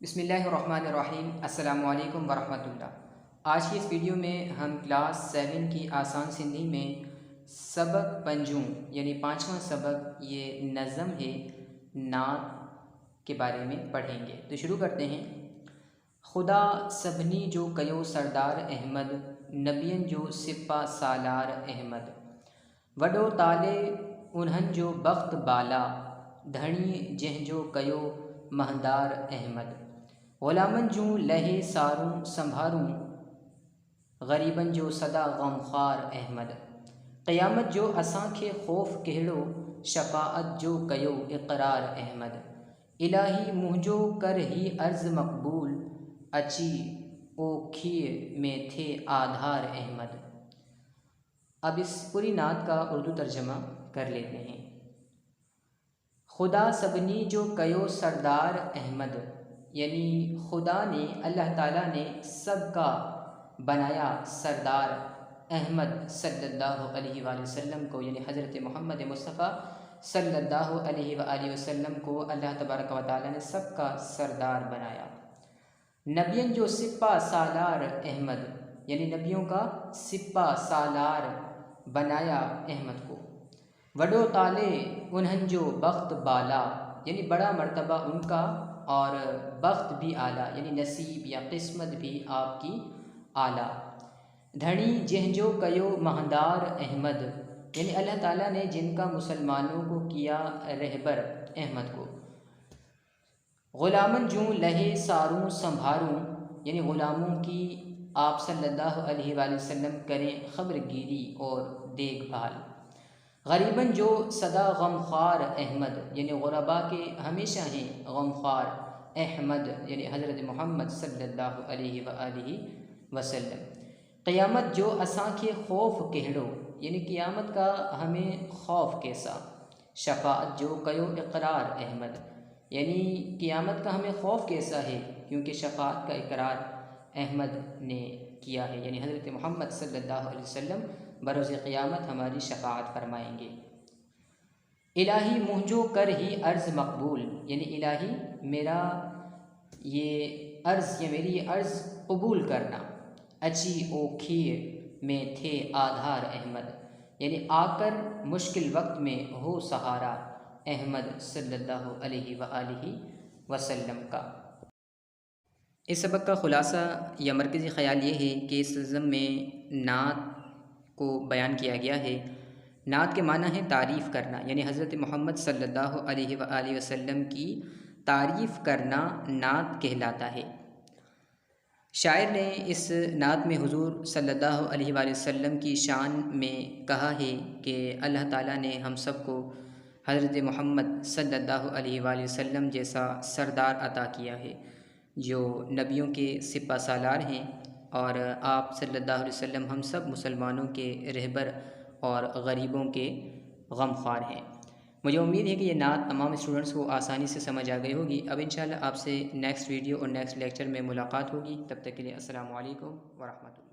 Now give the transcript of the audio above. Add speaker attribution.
Speaker 1: बिस्मिल्लाहिर्रहमानिर्रहीम। अस्सलामु अलैकुम वरहमतुल्लाह। आज की इस वीडियो में हम क्लास 7 की आसान सिंधी में सबक पंजुम यानी 5वां सबक ये नज़म है नात के बारे में पढ़ेंगे। तो शुरू करते हैं। खुदा सभनी जो कयो सरदार अहमद, नबियन जो सिपा सालार अहमद। वॾो ताले उन्हनि जो बख़्त बाला, धणी जंहिंजो कयो महदार अहमद। ग़ुलामन जूं लहे सारूं संभारूं, ग़रीबन जो सदा ग़मख़ार अहमद। क़यामत जो असांखे ख़ौफ़ कहिड़ो, शफ़ाअत जो कयो इक़रार अहमद। इलाही मुंहिंजो कर ही अर्ज़ मक़बूल, अची ओखीअ में थे आधार अहमद। अब इस पूरी नात का उर्दू तर्जमा कर लेते हैं। खुदा सबनी जो कयो सरदार अहमद, यानी खुदा ने, अल्लाह ताला ने सबका बनाया सरदार अहमद सल्लल्लाहु अलैहि वसल्लम को, यानी हज़रत मोहम्मद मुस्तफ़ा सल्लल्लाहु अलैहि वसल्लम को अल्लाह तबारक व तआला ने सबका सरदार बनाया। नबियन जो सिपा सालार अहमद, यानी नबियों का सिपा सालार बनाया अहमद को। वॾो ताले उन्हनि जो बख़्त बाला, यानी बड़ा मर्तबा उनका और बख़्त भी आला, यानी नसीब या किस्मत भी आपकी आला। धणी जंहिंजो कयो महदार अहमद, यानी अल्लाह ताला ने जिनका मुसलमानों को किया रहबर अहमद को। ग़ुलामन जूं लहे सारूं संभारूं, यानी ग़ुलामों की आप सल्लल्लाहु अलैहि वसल्लम करें खबरगिरी और देखभाल। ग़रीबन जो सदा ग़मख़ार अहमद, यानी ग़ुरबा के हमेशा हैं ग़मख़ार अहमद, यानी हज़रत मोहम्मद सल्लल्लाहु अलैहि वसल्लम। क़यामत जो असांखे ख़ौफ़ कहिड़ो, यानी क़यामत का हमें ख़ौफ़ कैसा। शफ़ाअत जो कयो इक़रार अहमद, यानी क़यामत का हमें ख़ौफ़ कैसा है, क्योंकि शफ़ाअत का इक़रार अहमद ने किया है, यानी हज़रत मोहम्मद सल्लल्लाहु अलैहि वसल्लम बरोज़ क़यामत हमारी शफ़ाअत फरमाएंगे। इलाही मुंहिंजो कर ही अर्ज़ मक़बूल, यानी इलाही मेरा ये अर्ज़, या मेरी ये अर्ज़ कबूल करना। अची ओखीअ में थे आधार अहमद, यानी आकर मुश्किल वक्त में हो सहारा अहमद सल्लल्लाहु अलैहि वसल्लम का। इस सबक का ख़ुलासा या मरकज़ी ख़याल ये है कि इस नज़म में नात को बयान किया गया है। नात के माना है तारीफ़ करना, यानी हज़रत मोहम्मद सल्लल्लाहु अलैहि वसल्लम की तारीफ़ करना नात कहलाता है। शायर ने इस नात में हुज़ूर सल्लल्लाहु अलैहि वसल्लम की शान में कहा है कि अल्लाह ताला ने हम सब को हज़रत मोहम्मद सल्लल्लाहु अलैहि वसल्लम जैसा सरदार अता किया है, जो नबियों के सिपा सालार हैं, और आप सल्लल्लाहु अलैहि वसल्लम हम सब मुसलमानों के रहबर और गरीबों के गमख़ार हैं। मुझे उम्मीद है कि ये नात तमाम स्टूडेंट्स को आसानी से समझ आ गई होगी। अब इंशाल्लाह आपसे नेक्स्ट वीडियो और नेक्स्ट लेक्चर में मुलाकात होगी। तब तक के लिए अस्सलामु अलैकुम व रहमतुल्लाह।